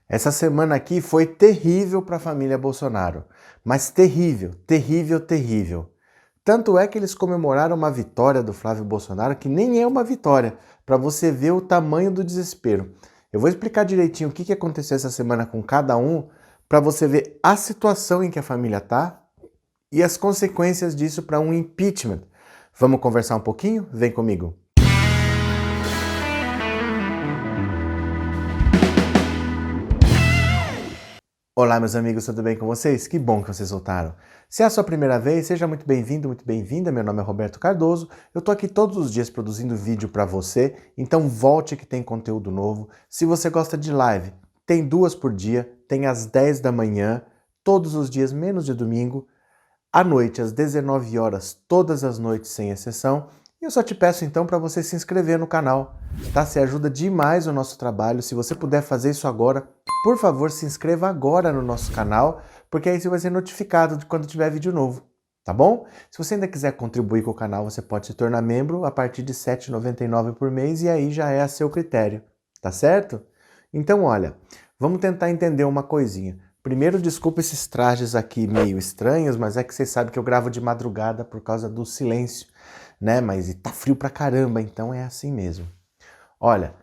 Essa semana aqui foi terrível para a família Bolsonaro, mas terrível, terrível, terrível. Tanto é que eles comemoraram uma vitória do Flávio Bolsonaro que nem é uma vitória, para você ver o tamanho do desespero. Eu vou explicar direitinho o que aconteceu essa semana com cada um, para você ver a situação em que a família está e as consequências disso para um impeachment. Vamos conversar um pouquinho? Vem comigo. Olá, meus amigos, tudo bem com vocês? Que bom que vocês voltaram. Se é a sua primeira vez, seja muito bem-vindo, muito bem-vinda. Meu nome é Roberto Cardoso. Eu tô aqui todos os dias produzindo vídeo para você, então volte que tem conteúdo novo. Se você gosta de live, tem 2 por dia, tem às 10 da manhã, todos os dias, menos de domingo, à noite, às 19 horas, todas as noites, sem exceção. E eu só te peço então para você se inscrever no canal, tá? Você ajuda demais o nosso trabalho. Se você puder fazer isso agora, por favor, se inscreva agora no nosso canal, porque aí você vai ser notificado de quando tiver vídeo novo, tá bom? Se você ainda quiser contribuir com o canal, você pode se tornar membro a partir de R$ 7,99 por mês e aí já é a seu critério, tá certo? Então, olha, vamos tentar entender uma coisinha. Primeiro, desculpa esses trajes aqui meio estranhos, mas é que vocês sabem que eu gravo de madrugada por causa do silêncio, né? Mas tá frio pra caramba, então é assim mesmo. Olha,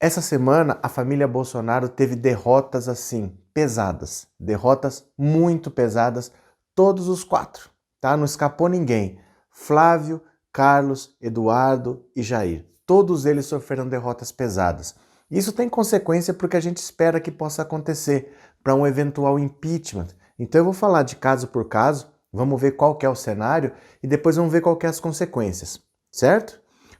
essa semana a família Bolsonaro teve derrotas assim, pesadas. Derrotas muito pesadas, todos os 4, tá? Não escapou ninguém. Flávio, Carlos, Eduardo e Jair. Todos eles sofreram derrotas pesadas. Isso tem consequência porque a gente espera que possa acontecer para um eventual impeachment. Então eu vou falar de caso por caso, vamos ver qual que é o cenário e depois vamos ver qual que é as consequências, certo?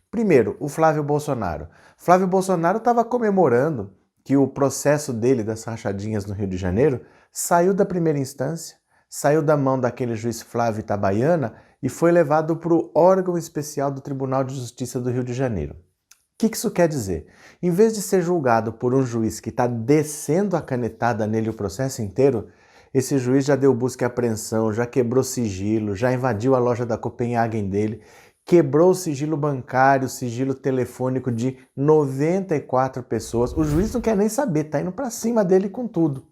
Primeiro, o Flávio Bolsonaro. Flávio Bolsonaro estava comemorando que o processo dele das rachadinhas no Rio de Janeiro saiu da primeira instância, saiu da mão daquele juiz Flávio Itabaiana e foi levado para o órgão especial do Tribunal de Justiça do Rio de Janeiro. O que isso quer dizer? Em vez de ser julgado por um juiz que está descendo a canetada nele o processo inteiro, esse juiz já deu busca e apreensão, já quebrou sigilo, já invadiu a loja da Copenhagen dele, quebrou o sigilo bancário, o sigilo telefônico de 94 pessoas. O juiz não quer nem saber, tá indo para cima dele com tudo.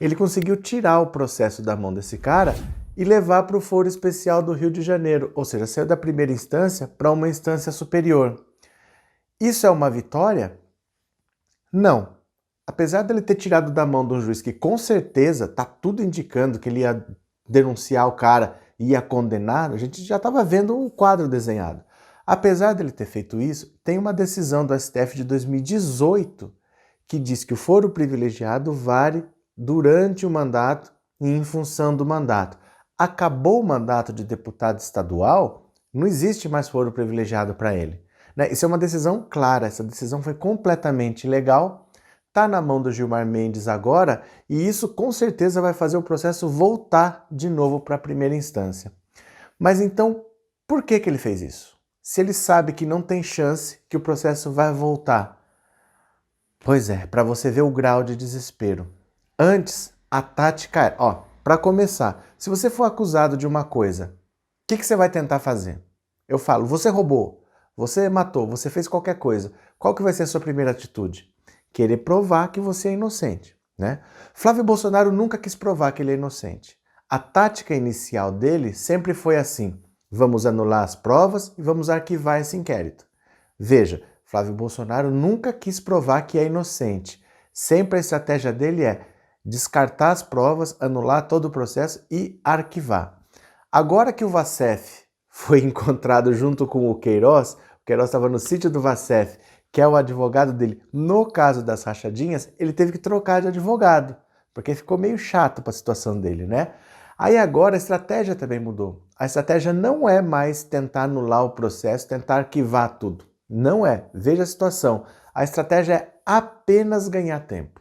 Ele conseguiu tirar o processo da mão desse cara e levar para o foro especial do Rio de Janeiro, ou seja, saiu da primeira instância para uma instância superior. Isso é uma vitória? Não. Apesar dele ter tirado da mão de um juiz que com certeza tá tudo indicando que ele ia denunciar o cara e ia condenar, a gente já estava vendo um quadro desenhado. Apesar dele ter feito isso, tem uma decisão do STF de 2018 que diz que o foro privilegiado vale durante o mandato e em função do mandato. Acabou o mandato de deputado estadual, não existe mais foro privilegiado para ele. Isso é uma decisão clara, essa decisão foi completamente legal, está na mão do Gilmar Mendes agora e isso com certeza vai fazer o processo voltar de novo para a primeira instância. Mas então, por que ele fez isso? Se ele sabe que não tem chance que o processo vai voltar. Pois é, para você ver o grau de desespero. Antes, a tática é, para começar, se você for acusado de uma coisa, o que você vai tentar fazer? Eu falo, você roubou. Você matou, você fez qualquer coisa. Qual que vai ser a sua primeira atitude? Querer provar que você é inocente, né? Flávio Bolsonaro nunca quis provar que ele é inocente. A tática inicial dele sempre foi assim: vamos anular as provas e vamos arquivar esse inquérito. Veja, Flávio Bolsonaro nunca quis provar que é inocente. Sempre a estratégia dele é descartar as provas, anular todo o processo e arquivar. Agora que o Vacef foi encontrado junto com o Queiroz estava no sítio do Vacef, que é o advogado dele, no caso das rachadinhas, ele teve que trocar de advogado, porque ficou meio chato para a situação dele, né? Aí agora a estratégia também mudou. A estratégia não é mais tentar anular o processo, tentar arquivar tudo. Não é. Veja a situação. A estratégia é apenas ganhar tempo.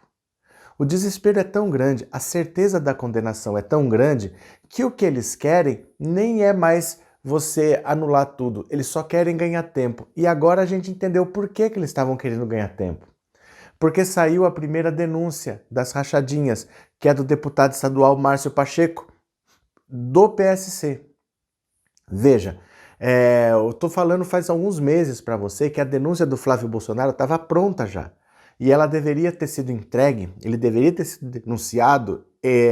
O desespero é tão grande, a certeza da condenação é tão grande, que o que eles querem nem é mais você anular tudo, eles só querem ganhar tempo. E agora a gente entendeu por que eles estavam querendo ganhar tempo. Porque saiu a primeira denúncia das rachadinhas, que é do deputado estadual Márcio Pacheco, do PSC. Veja, eu estou falando faz alguns meses para você que a denúncia do Flávio Bolsonaro estava pronta já. e ela deveria ter sido entregue, ele deveria ter sido denunciado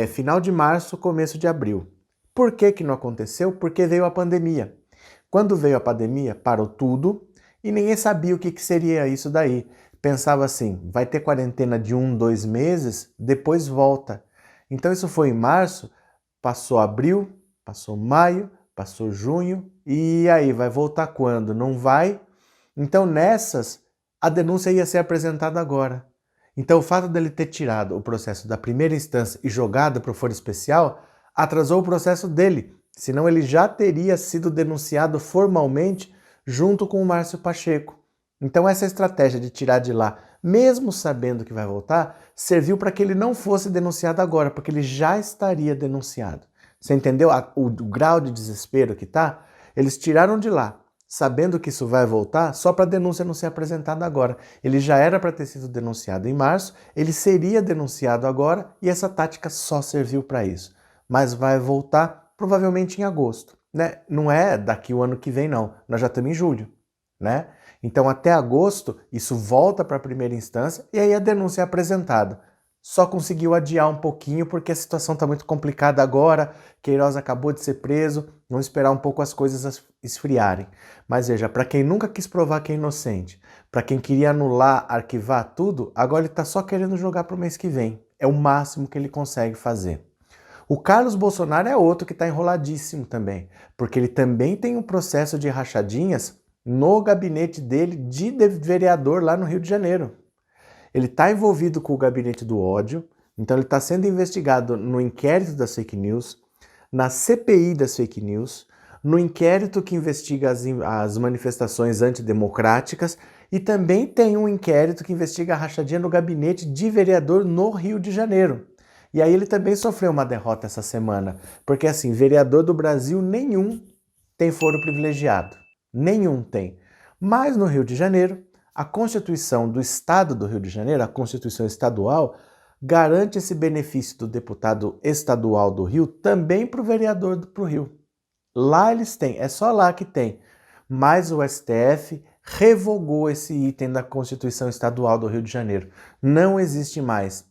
final de março, começo de abril. Por que que não aconteceu? Porque veio a pandemia. Quando veio a pandemia, parou tudo e ninguém sabia o que seria isso daí. Pensava assim, vai ter quarentena de 2 meses, depois volta. Então isso foi em março, passou abril, passou maio, passou junho, e aí vai voltar quando? Não vai? Então nessas, a denúncia ia ser apresentada agora. Então o fato dele ter tirado o processo da primeira instância e jogado para o foro especial atrasou o processo dele, senão ele já teria sido denunciado formalmente junto com o Márcio Pacheco. Então essa estratégia de tirar de lá, mesmo sabendo que vai voltar, serviu para que ele não fosse denunciado agora, porque ele já estaria denunciado. Você entendeu o grau de desespero que tá? Eles tiraram de lá, sabendo que isso vai voltar, só para a denúncia não ser apresentada agora. Ele já era para ter sido denunciado em março, ele seria denunciado agora e essa tática só serviu para isso. Mas vai voltar provavelmente em agosto, né? Não é daqui o ano que vem não, nós já estamos em julho, né? Então até agosto isso volta para a primeira instância e aí a denúncia é apresentada. Só conseguiu adiar um pouquinho porque a situação está muito complicada agora, Queiroz acabou de ser preso, vamos esperar um pouco as coisas esfriarem. Mas veja, para quem nunca quis provar que é inocente, para quem queria anular, arquivar tudo, agora ele está só querendo jogar para o mês que vem. É o máximo que ele consegue fazer. O Carlos Bolsonaro é outro que está enroladíssimo também, porque ele também tem um processo de rachadinhas no gabinete dele de vereador lá no Rio de Janeiro. Ele está envolvido com o gabinete do ódio, então ele está sendo investigado no inquérito das fake news, na CPI das fake news, no inquérito que investiga as manifestações antidemocráticas e também tem um inquérito que investiga a rachadinha no gabinete de vereador no Rio de Janeiro. E aí ele também sofreu uma derrota essa semana, porque assim, vereador do Brasil nenhum tem foro privilegiado. Nenhum tem. Mas no Rio de Janeiro, a Constituição do Estado do Rio de Janeiro, a Constituição Estadual, garante esse benefício do deputado estadual do Rio também para o vereador do Rio. Lá eles têm, é só lá que tem. Mas o STF revogou esse item da Constituição Estadual do Rio de Janeiro. Não existe mais.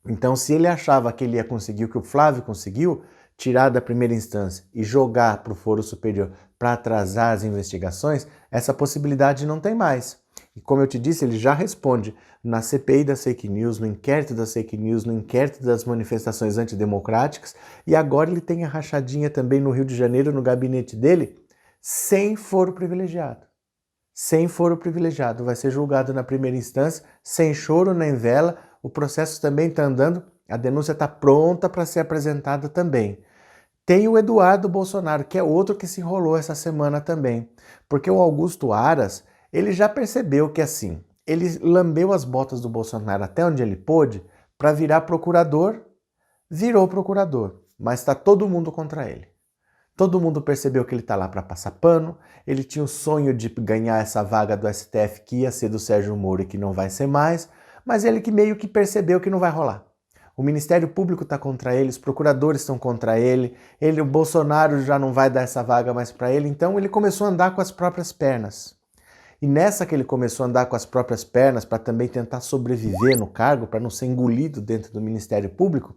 Então, se ele achava que ele ia conseguir o que o Flávio conseguiu, tirar da primeira instância e jogar para o foro superior para atrasar as investigações, essa possibilidade não tem mais. E como eu te disse, ele já responde na CPI das fake news, no inquérito das fake news, no inquérito das manifestações antidemocráticas, e agora ele tem a rachadinha também no Rio de Janeiro, no gabinete dele, sem foro privilegiado. Sem foro privilegiado, vai ser julgado na primeira instância, sem choro nem vela, o processo também está andando, a denúncia está pronta para ser apresentada também. Tem o Eduardo Bolsonaro, que é outro que se enrolou essa semana também, porque o Augusto Aras, ele já percebeu que assim, ele lambeu as botas do Bolsonaro até onde ele pôde para virar procurador, virou procurador, mas está todo mundo contra ele. Todo mundo percebeu que ele está lá para passar pano, ele tinha o sonho de ganhar essa vaga do STF que ia ser do Sérgio Moro e que não vai ser mais, mas ele que meio que percebeu que não vai rolar. O Ministério Público está contra ele, os procuradores estão contra ele, o Bolsonaro já não vai dar essa vaga mais para ele, então ele começou a andar com as próprias pernas. E nessa que ele começou a andar com as próprias pernas para também tentar sobreviver no cargo, para não ser engolido dentro do Ministério Público,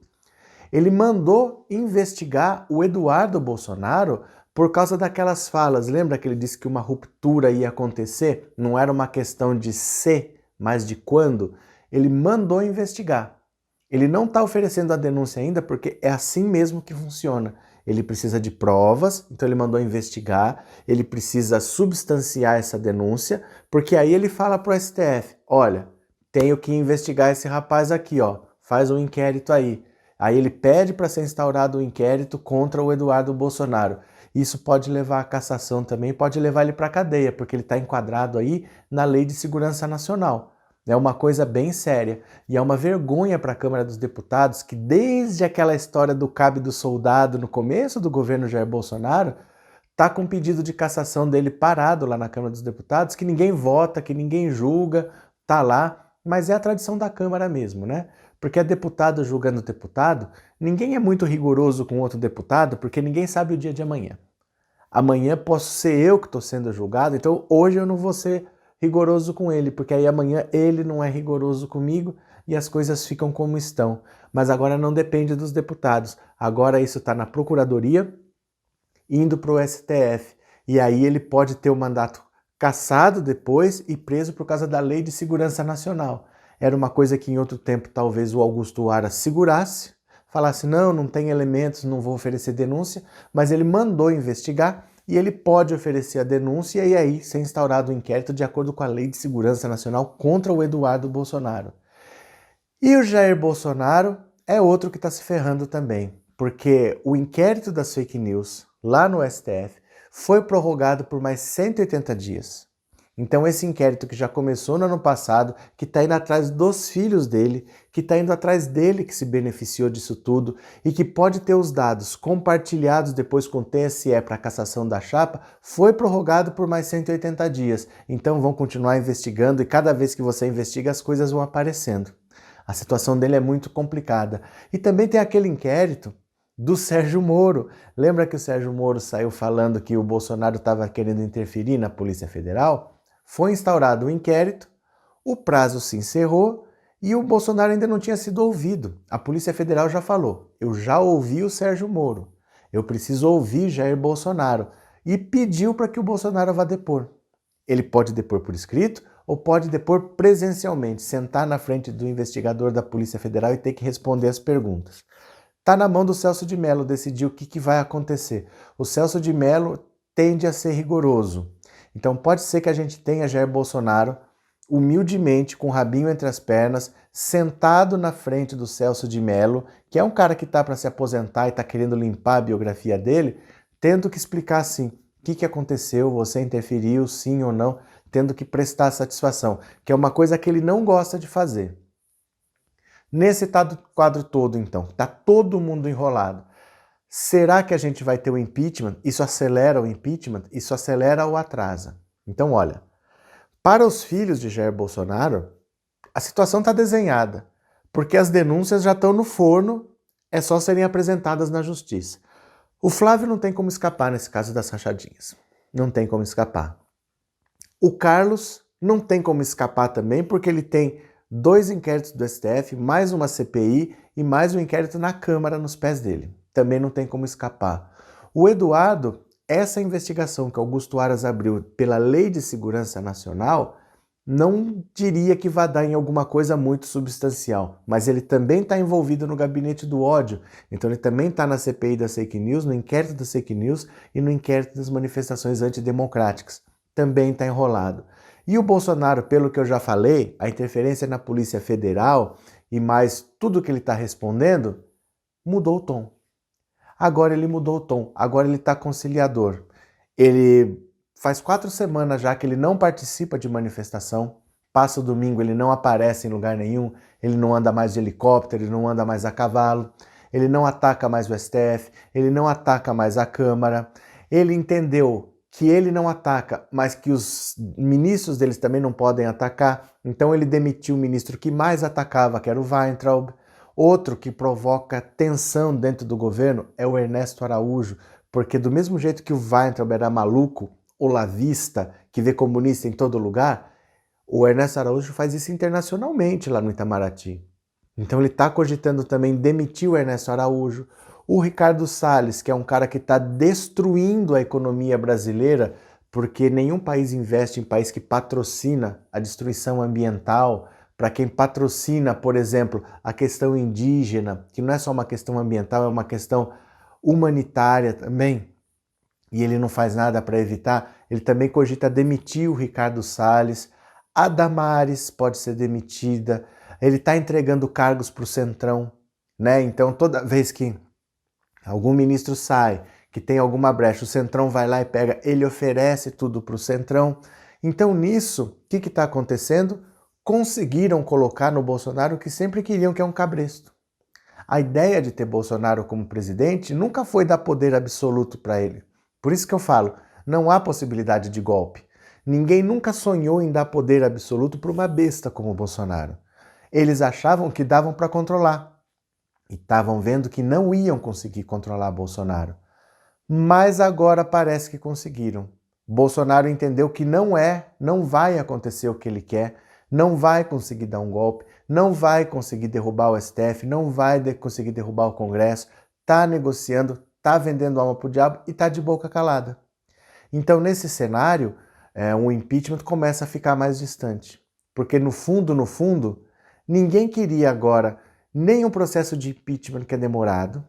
ele mandou investigar o Eduardo Bolsonaro por causa daquelas falas. Lembra que ele disse que uma ruptura ia acontecer? Não era uma questão de se, mas de quando? Ele mandou investigar. Ele não está oferecendo a denúncia ainda porque é assim mesmo que funciona. Ele precisa de provas, então ele mandou investigar, ele precisa substanciar essa denúncia, porque aí ele fala para o STF, olha, tenho que investigar esse rapaz aqui, ó, faz um inquérito aí. Aí ele pede para ser instaurado um inquérito contra o Eduardo Bolsonaro. Isso pode levar à cassação também, pode levar ele para a cadeia, porque ele está enquadrado aí na Lei de Segurança Nacional. É uma coisa bem séria e é uma vergonha para a Câmara dos Deputados que desde aquela história do cabe do soldado no começo do governo Jair Bolsonaro, está com um pedido de cassação dele parado lá na Câmara dos Deputados, que ninguém vota, que ninguém julga, tá lá, mas é a tradição da Câmara mesmo, né? Porque é deputado julgando deputado, ninguém é muito rigoroso com outro deputado, porque ninguém sabe o dia de amanhã. Amanhã posso ser eu que estou sendo julgado, então hoje eu não vou ser rigoroso com ele, porque aí amanhã ele não é rigoroso comigo e as coisas ficam como estão. Mas agora não depende dos deputados, agora isso está na Procuradoria, indo para o STF. E aí ele pode ter o mandato cassado depois e preso por causa da Lei de Segurança Nacional. Era uma coisa que em outro tempo talvez o Augusto Aras segurasse, falasse não, não tem elementos, não vou oferecer denúncia, mas ele mandou investigar e ele pode oferecer a denúncia e aí ser instaurado o inquérito de acordo com a Lei de Segurança Nacional contra o Eduardo Bolsonaro. E o Jair Bolsonaro é outro que está se ferrando também, porque o inquérito das fake news lá no STF foi prorrogado por mais 180 dias. Então esse inquérito que já começou no ano passado, que está indo atrás dos filhos dele, que está indo atrás dele que se beneficiou disso tudo e que pode ter os dados compartilhados depois com o TSE para a cassação da chapa, foi prorrogado por mais 180 dias. Então vão continuar investigando e cada vez que você investiga as coisas vão aparecendo. A situação dele é muito complicada. E também tem aquele inquérito do Sérgio Moro. Lembra que o Sérgio Moro saiu falando que o Bolsonaro estava querendo interferir na Polícia Federal? Foi instaurado o inquérito, o prazo se encerrou e o Bolsonaro ainda não tinha sido ouvido. A Polícia Federal já falou, eu já ouvi o Sérgio Moro, eu preciso ouvir Jair Bolsonaro, e pediu para que o Bolsonaro vá depor. Ele pode depor por escrito ou pode depor presencialmente, sentar na frente do investigador da Polícia Federal e ter que responder as perguntas. Está na mão do Celso de Mello decidir o que vai acontecer. O Celso de Mello tende a ser rigoroso. Então pode ser que a gente tenha Jair Bolsonaro humildemente, com o rabinho entre as pernas, sentado na frente do Celso de Mello, que é um cara que está para se aposentar e está querendo limpar a biografia dele, tendo que explicar assim, o que aconteceu, você interferiu, sim ou não, tendo que prestar satisfação, que é uma coisa que ele não gosta de fazer. Nesse quadro todo, então, está todo mundo enrolado. Será que a gente vai ter o impeachment? Isso acelera o impeachment? Isso acelera ou atrasa? Então, olha, para os filhos de Jair Bolsonaro, a situação está desenhada, porque as denúncias já estão no forno, é só serem apresentadas na justiça. O Flávio não tem como escapar nesse caso das rachadinhas. Não tem como escapar. O Carlos não tem como escapar também, porque ele tem 2 inquéritos do STF, mais uma CPI e mais um inquérito na Câmara nos pés dele. Também não tem como escapar. O Eduardo, essa investigação que Augusto Aras abriu pela Lei de Segurança Nacional, não diria que vai dar em alguma coisa muito substancial, mas ele também está envolvido no gabinete do ódio, então ele também está na CPI das fake news, no inquérito das fake news e no inquérito das manifestações antidemocráticas. Também está enrolado. E o Bolsonaro, pelo que eu já falei, a interferência na Polícia Federal e mais tudo que ele está respondendo, mudou o tom. Agora ele mudou o tom, agora ele está conciliador. Ele faz 4 semanas já que ele não participa de manifestação, passa o domingo, ele não aparece em lugar nenhum, ele não anda mais de helicóptero, ele não anda mais a cavalo, ele não ataca mais o STF, ele não ataca mais a Câmara, ele entendeu que ele não ataca, mas que os ministros deles também não podem atacar, então ele demitiu o ministro que mais atacava, que era o Weintraub. Outro que provoca tensão dentro do governo é o Ernesto Araújo, porque do mesmo jeito que o Weintraub era maluco, olavista, que vê comunista em todo lugar, o Ernesto Araújo faz isso internacionalmente lá no Itamaraty. Então ele está cogitando também demitir o Ernesto Araújo. O Ricardo Salles, que é um cara que está destruindo a economia brasileira, porque nenhum país investe em país que patrocina a destruição ambiental, para quem patrocina, por exemplo, a questão indígena, que não é só uma questão ambiental, é uma questão humanitária também, e ele não faz nada para evitar, ele também cogita demitir o Ricardo Salles, a Damares pode ser demitida, ele está entregando cargos para o Centrão, né? Então toda vez que algum ministro sai, que tem alguma brecha, o Centrão vai lá e pega, ele oferece tudo para o Centrão. Então nisso, o que está acontecendo? Conseguiram colocar no Bolsonaro o que sempre queriam, que é um cabresto. A ideia de ter Bolsonaro como presidente nunca foi dar poder absoluto para ele. Por isso que eu falo, não há possibilidade de golpe. Ninguém nunca sonhou em dar poder absoluto para uma besta como o Bolsonaro. Eles achavam que davam para controlar e estavam vendo que não iam conseguir controlar Bolsonaro. Mas agora parece que conseguiram. Bolsonaro entendeu que não vai acontecer o que ele quer, não vai conseguir dar um golpe, não vai conseguir derrubar o STF, não vai conseguir derrubar o Congresso, está negociando, está vendendo alma para o diabo e está de boca calada. Então, nesse cenário, o impeachment começa a ficar mais distante. Porque no fundo, ninguém queria agora nem um processo de impeachment que é demorado,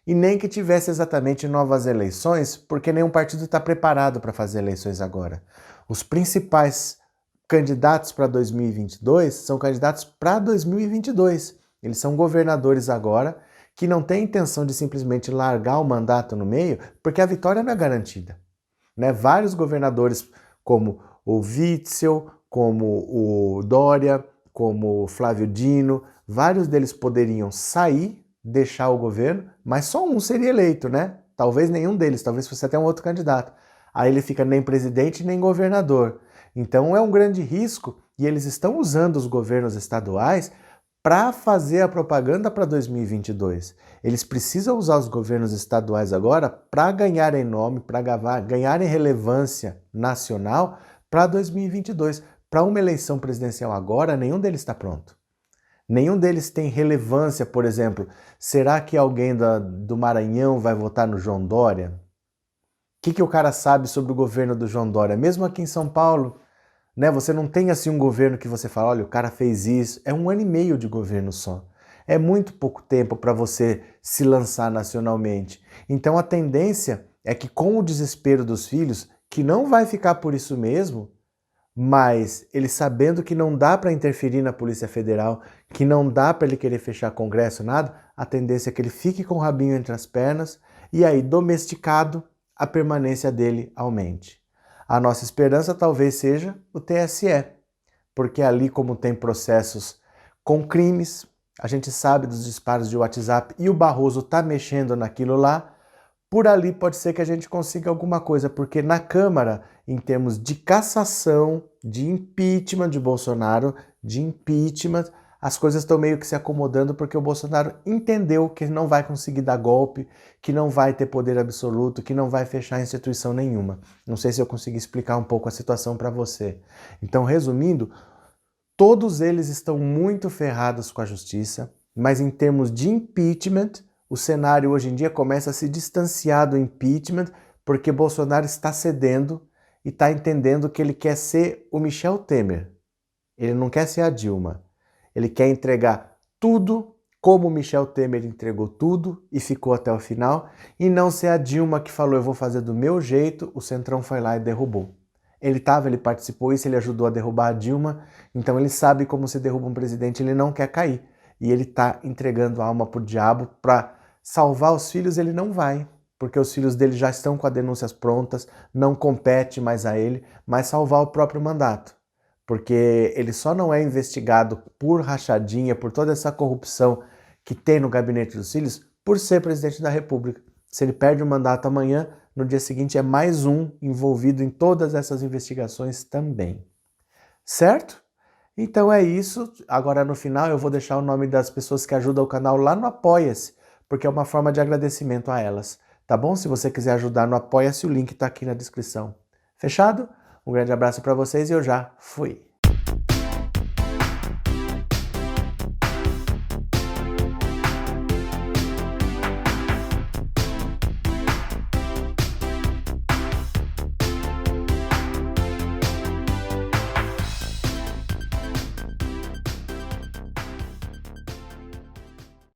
e nem que tivesse exatamente novas eleições, porque nenhum partido está preparado para fazer eleições agora. Os principais candidatos para 2022 são candidatos para 2022. Eles são governadores agora que não têm intenção de simplesmente largar o mandato no meio, porque a vitória não é garantida. Né? Vários governadores, como o Witzel, como o Dória, como o Flávio Dino, vários deles poderiam sair, deixar o governo, mas só um seria eleito, né? Talvez nenhum deles, talvez fosse até um outro candidato. Aí ele fica nem presidente nem governador. Então é um grande risco e eles estão usando os governos estaduais para fazer a propaganda para 2022. Eles precisam usar os governos estaduais agora para ganharem nome, para ganharem relevância nacional para 2022. Para uma eleição presidencial agora, nenhum deles está pronto. Nenhum deles tem relevância, por exemplo, será que alguém do Maranhão vai votar no João Dória? O que o cara sabe sobre o governo do João Dória? Mesmo aqui em São Paulo, né, você não tem assim um governo que você fala, olha, o cara fez isso. É 1 ano e meio de governo só. É muito pouco tempo para você se lançar nacionalmente. Então a tendência é que com o desespero dos filhos, que não vai ficar por isso mesmo, mas ele sabendo que não dá para interferir na Polícia Federal, que não dá para ele querer fechar Congresso, nada, a tendência é que ele fique com o rabinho entre as pernas e aí, domesticado, a permanência dele aumente. A nossa esperança talvez seja o TSE, porque ali, como tem processos com crimes, a gente sabe dos disparos de WhatsApp e o Barroso está mexendo naquilo lá, por ali pode ser que a gente consiga alguma coisa, porque na Câmara, em termos de cassação, de impeachment de Bolsonaro, de impeachment, as coisas estão meio que se acomodando porque o Bolsonaro entendeu que não vai conseguir dar golpe, que não vai ter poder absoluto, que não vai fechar instituição nenhuma. Não sei se eu consegui explicar um pouco a situação para você. Então, resumindo, todos eles estão muito ferrados com a justiça, mas em termos de impeachment, o cenário hoje em dia começa a se distanciar do impeachment porque Bolsonaro está cedendo e está entendendo que ele quer ser o Michel Temer. Ele não quer ser a Dilma. Ele quer entregar tudo como o Michel Temer entregou tudo e ficou até o final, e não ser a Dilma que falou eu vou fazer do meu jeito, o Centrão foi lá e derrubou. Ele participou disso, ele ajudou a derrubar a Dilma, então ele sabe como se derruba um presidente, ele não quer cair. E ele está entregando a alma pro diabo para salvar os filhos, ele não vai, porque os filhos dele já estão com as denúncias prontas, não compete mais a ele, mas salvar o próprio mandato. Porque ele só não é investigado por rachadinha, por toda essa corrupção que tem no gabinete dos filhos, por ser presidente da República. Se ele perde o mandato amanhã, no dia seguinte é mais um envolvido em todas essas investigações também. Certo? Então é isso. Agora no final eu vou deixar o nome das pessoas que ajudam o canal lá no Apoia-se, porque é uma forma de agradecimento a elas. Tá bom? Se você quiser ajudar no Apoia-se, o link está aqui na descrição. Fechado? Um grande abraço para vocês e eu já fui.